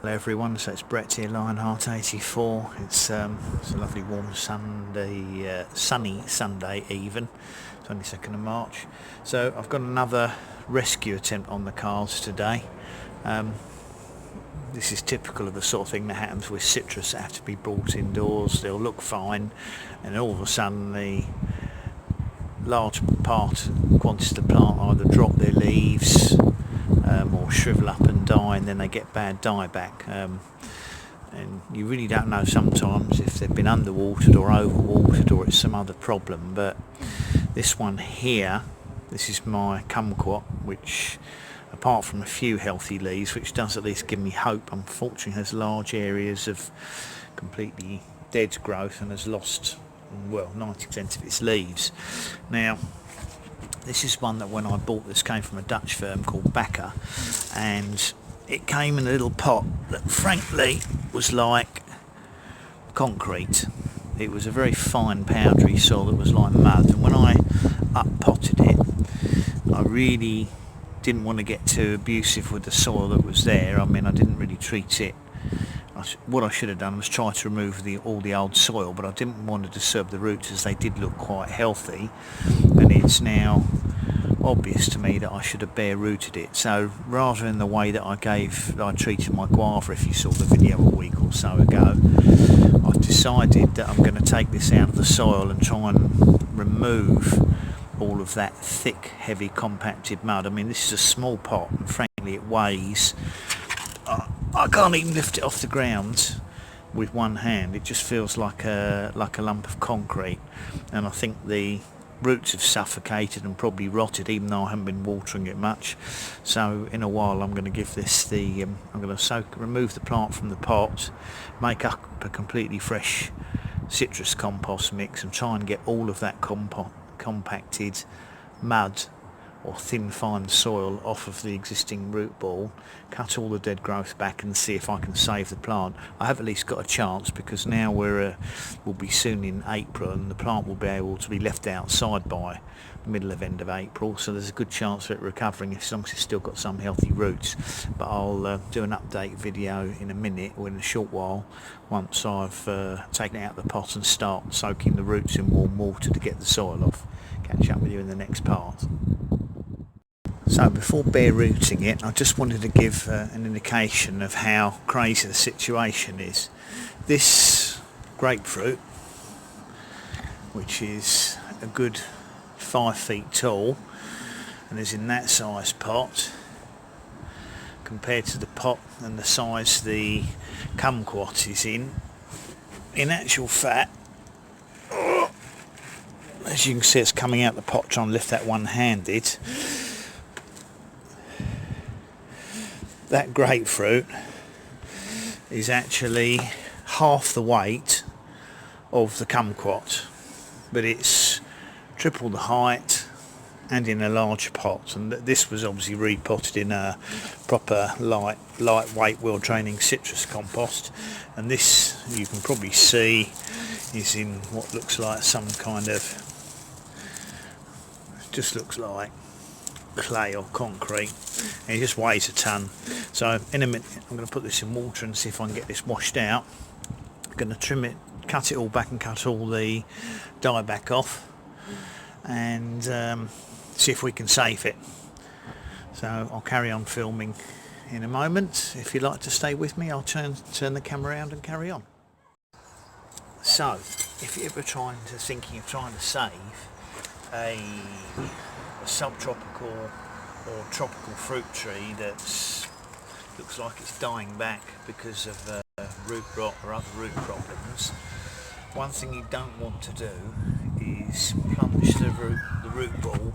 Hello everyone, so it's Brett here, Lionheart84. It's a lovely warm Sunday, sunny Sunday even. It's only 2nd of March. So I've got another rescue attempt on the cards today. This is typical of the sort of thing that happens with citrus that have to be brought indoors. They'll look fine and all of a sudden the large quantities of the plant either drop their leaves or shrivel up and die, and then they get bad dieback. And you really don't know sometimes if they've been underwatered or overwatered or it's some other problem. But this one here, this is my kumquat, which apart from a few healthy leaves, which does at least give me hope, unfortunately has large areas of completely dead growth and has lost, well, 90% of its leaves. Now this is one that when I bought this came from a Dutch firm called Bakker, and it came in a little pot that frankly was like concrete. It was a very fine powdery soil that was like mud, and when I up-potted it I really didn't want to get too abusive with the soil that was there. I mean, I didn't really treat it. What I should have done was try to remove all the old soil, but I didn't want to disturb the roots as they did look quite healthy, and it's now obvious to me that I should have bare rooted it. So rather than the way that I treated my guava, if you saw the video a week or so ago, I've decided that I'm going to take this out of the soil and try and remove all of that thick, heavy, compacted mud. I mean, this is a small pot and frankly it weighs, I can't even lift it off the ground with one hand. It just feels like a lump of concrete, and I think the roots have suffocated and probably rotted, even though I haven't been watering it much. So in a while I'm going to give this I'm going to remove the plant from the pot, make up a completely fresh citrus compost mix and try and get all of that compacted mud or thin fine soil off of the existing root ball, cut all the dead growth back and see if I can save the plant. I have at least got a chance, because now we'll be soon in April and the plant will be able to be left outside by the middle of end of April, so there's a good chance of it recovering as long as it's still got some healthy roots. But I'll do an update video in a minute or in a short while once I've taken it out of the pot and start soaking the roots in warm water to get the soil off. Catch up with you in the next part. So before bare rooting it, I just wanted to give an indication of how crazy the situation is. This grapefruit, which is a good 5 feet tall and is in that size pot, compared to the pot and the size the kumquat is in actual fact, as you can see, it's coming out the pot trying to lift that one-handed. That grapefruit is actually half the weight of the kumquat, but it's triple the height and in a large pot. And this was obviously repotted in a proper lightweight, well-draining citrus compost. And this, you can probably see, is in what looks like some kind of, just looks like clay or concrete, and it just weighs a ton. So in a minute I'm going to put this in water and see if I can get this washed out. I'm going to trim it, cut it all back and cut all the dieback off, and see if we can save it. So I'll carry on filming in a moment. If you'd like to stay with me, I'll turn the camera around and carry on. So if you're ever thinking of trying to save a subtropical or tropical fruit tree that looks like it's dying back because of root rot or other root problems, one thing you don't want to do is plunge the root ball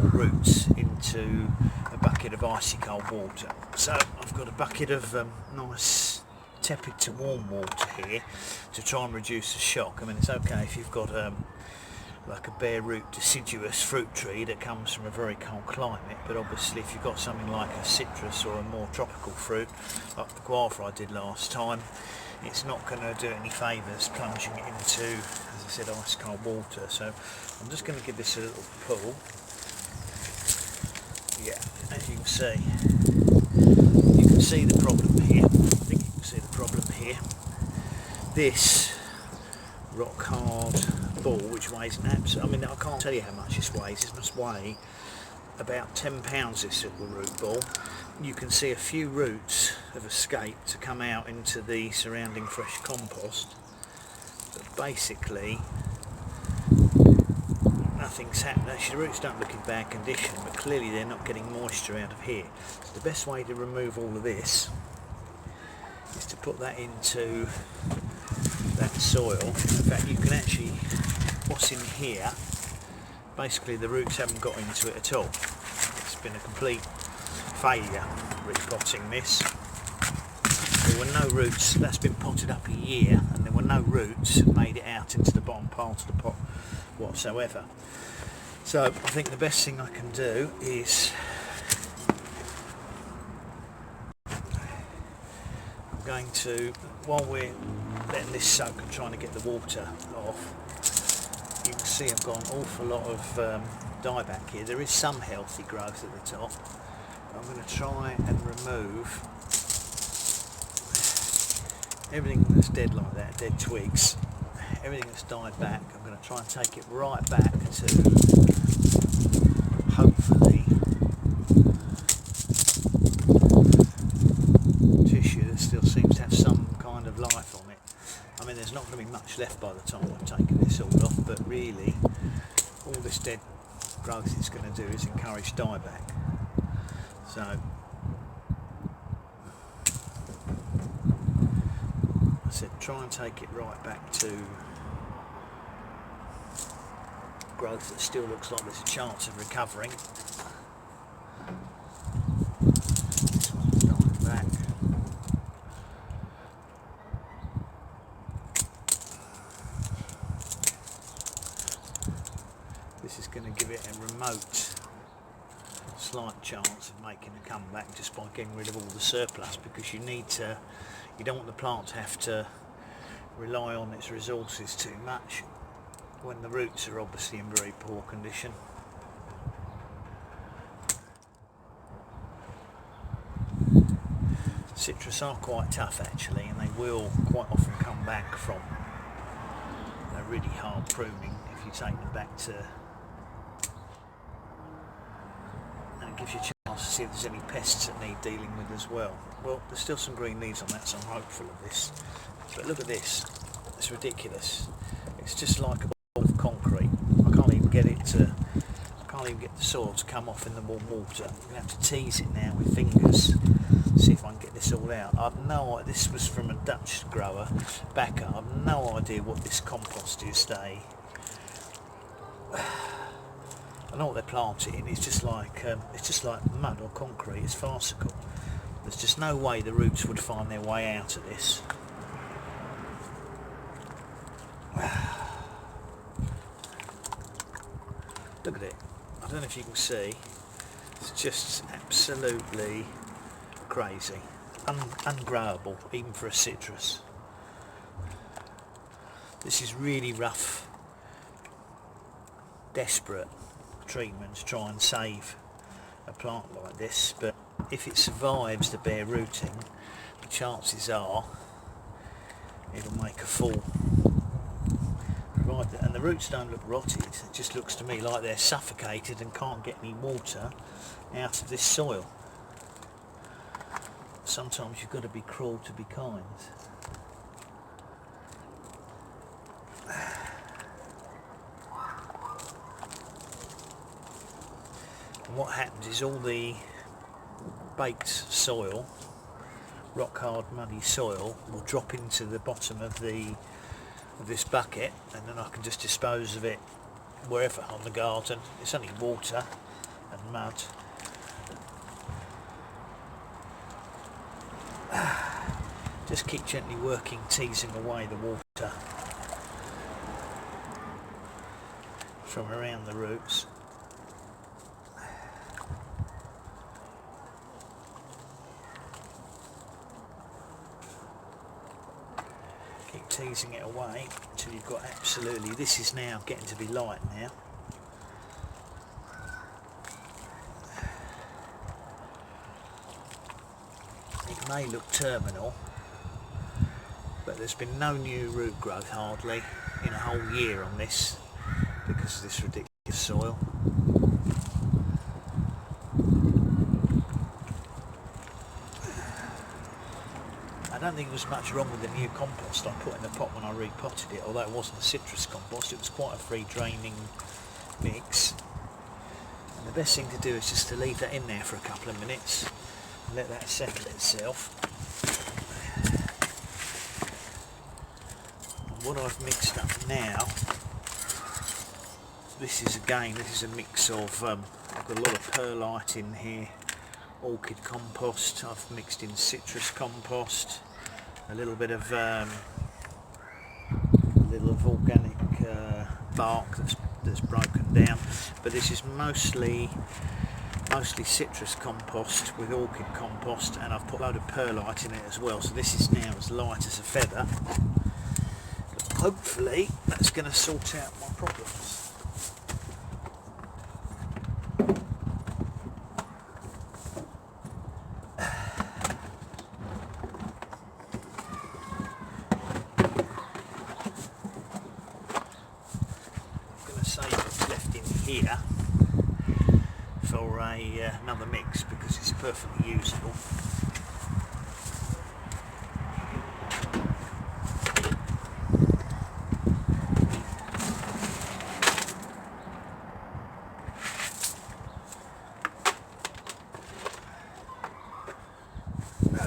or roots into a bucket of icy cold water. So I've got a bucket of nice tepid to warm water here to try and reduce the shock. I mean, it's okay if you've got like a bare root deciduous fruit tree that comes from a very cold climate, but obviously if you've got something like a citrus or a more tropical fruit like the guava I did last time, it's not going to do it any favours plunging it into, as I said, ice cold water. So I'm just going to give this a little pull. Yeah, as you can see the problem here. I think this rock hard ball, which weighs an absolute, I mean, I can't tell you how much this weighs. This must weigh about 10 pounds, this little root ball. You can see a few roots have escaped to come out into the surrounding fresh compost, but basically nothing's happened. Actually, the roots don't look in bad condition, but clearly they're not getting moisture out of here. So the best way to remove all of this is to put that into that soil. In fact, you can actually, what's in here, basically the roots haven't got into it at all. It's been a complete failure repotting this. There were no roots. That's been potted up a year and there were no roots that made it out into the bottom part of the pot whatsoever. So I think the best thing I can do is I'm going to, while we're letting this soak and trying to get the water off, you can see I've got an awful lot of dieback here. There is some healthy growth at the top. I'm going to try and remove everything that's dead like that, dead twigs, everything that's died back. I'm going to try and take it right back to hopefully tissue that still seems to have some kind of life on it. I mean, there's not going to be much left by the time I've taken this all off, but really all this dead growth is going to do is encourage dieback. So I said try and take it right back to growth that still looks like there's a chance of recovering. This one's dying back. This is going to give it a remote slight chance of making a comeback just by getting rid of all the surplus, because you don't want the plant to have to rely on its resources too much when the roots are obviously in very poor condition. Citrus are quite tough actually, and they will quite often come back from a really hard pruning if you take them back to, and it gives you a chance to see if there's any pests that need dealing with as well. Well, there's still some green leaves on that, so I'm hopeful of this. But look at this, it's ridiculous. It's just like a ball of concrete. I can't even get the soil to come off in the warm water. I'm going to have to tease it now with fingers, see if I can get this all out. I've no idea, this was from a Dutch grower, Backer. I've no idea what this compost is. I know what they're planting. It's just like mud or concrete. It's farcical. There's just no way the roots would find their way out of this. Look at it. I don't know if you can see. It's just absolutely crazy. Ungrowable, even for a citrus. This is really rough, desperate treatment to try and save a plant like this, but if it survives the bare rooting, the chances are it'll make a full. And the roots don't look rotted, it just looks to me like they're suffocated and can't get any water out of this soil. Sometimes you've got to be cruel to be kind. And what happens is all the baked soil, rock hard muddy soil, will drop into the bottom of this bucket, and then I can just dispose of it wherever on the garden. It's only water and mud. Just keep gently working, teasing away the water from around the roots. Keep teasing it away until you've got absolutely, this is now getting to be light now. It may look terminal, but there's been no new root growth hardly in a whole year on this because of this ridiculous soil. I don't think there was much wrong with the new compost I put in the pot when I repotted it, although it wasn't a citrus compost, it was quite a free draining mix. And the best thing to do is just to leave that in there for a couple of minutes and let that settle itself. And what I've mixed up now, this is a mix of, I've got a lot of perlite in here, orchid compost, I've mixed in citrus compost, a little of organic bark that's broken down, but this is mostly citrus compost with orchid compost, and I've put a load of perlite in it as well, so this is now as light as a feather. But hopefully that's going to sort out my problems. Here for another mix because it's perfectly usable.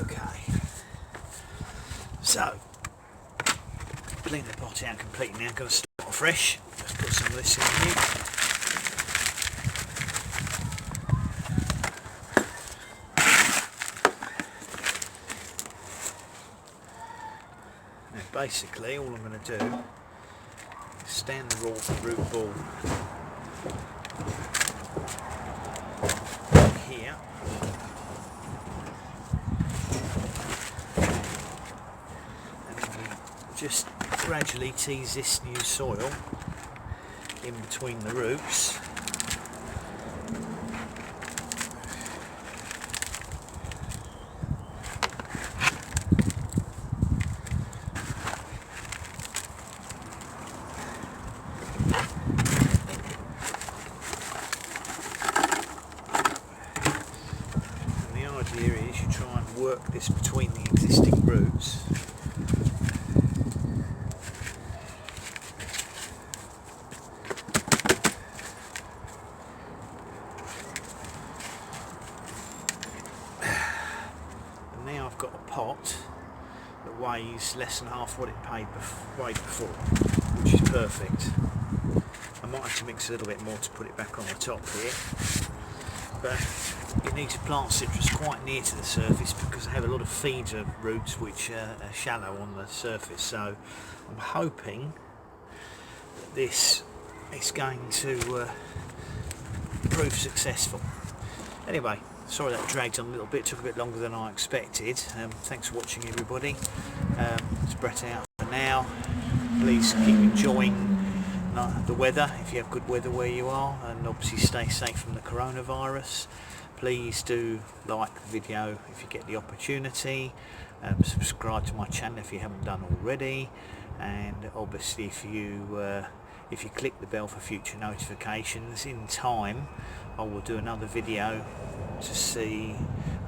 Okay, so clean the pot out completely now. I'm going to start fresh. Let's put some of this in here. Basically, all I'm going to do is stand the raw root ball here, and just gradually tease this new soil in between the roots. Here is you try and work this between the existing roots. And now I've got a pot that weighs less than half what it weighed before, which is perfect. I might have to mix a little bit more to put it back on the top here, but you need to plant citrus quite near to the surface because they have a lot of feeder roots which are shallow on the surface, so I'm hoping that this is going to prove successful. Anyway, sorry that dragged on a little bit, took a bit longer than I expected. Thanks for watching everybody. It's Brett out for now. Please keep enjoying the weather if you have good weather where you are, and obviously stay safe from the coronavirus. Please do like the video if you get the opportunity, subscribe to my channel if you haven't done already, and obviously if you click the bell for future notifications, in time I will do another video to see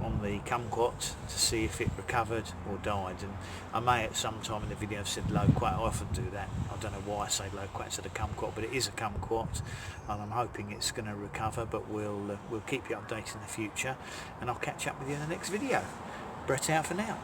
on the kumquat to see if it recovered or died, and I may at some time in the video have said loquat. I often do that. I don't know why I say loquat instead of kumquat, but it is a kumquat and I'm hoping it's going to recover, but we'll keep you updated in the future, and I'll catch up with you in the next video. Brett out for now.